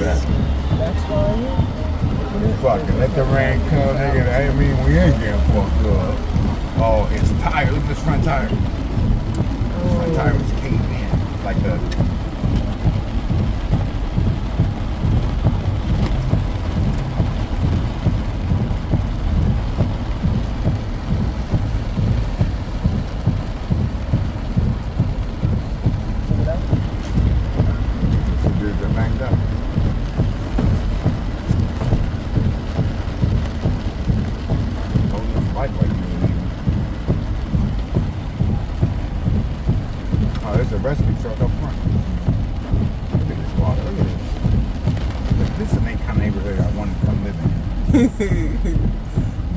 That's why you. Fucking let the rain come, nigga. I mean, we ain't getting fucked up. Oh, it's tire. Look at this front tire. This front tire was caved in. Like the. Some dudes are banged up. Oh, there's a rescue truck up front. Look at this water. Look at this. Look, this is the kind of neighborhood I want to come live in.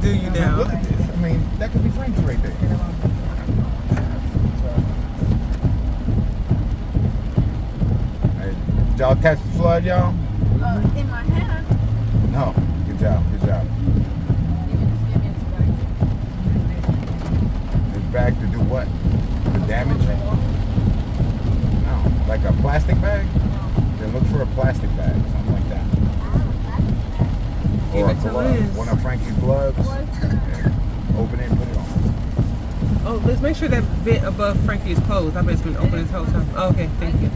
Do you now? Look at this. I mean, that could be Frank's right there. Hey, did y'all catch the flood, y'all? In my hand. No. Good job. Good job. It's back to do what? The damage? No. Like a plastic bag? Then look for a plastic bag, something like that. Or a glove. One of Frankie's gloves. Yeah. Open it and put it on. Oh, let's make sure that vent above Frankie is closed. I bet it's been open this whole time. Oh, okay, thank you.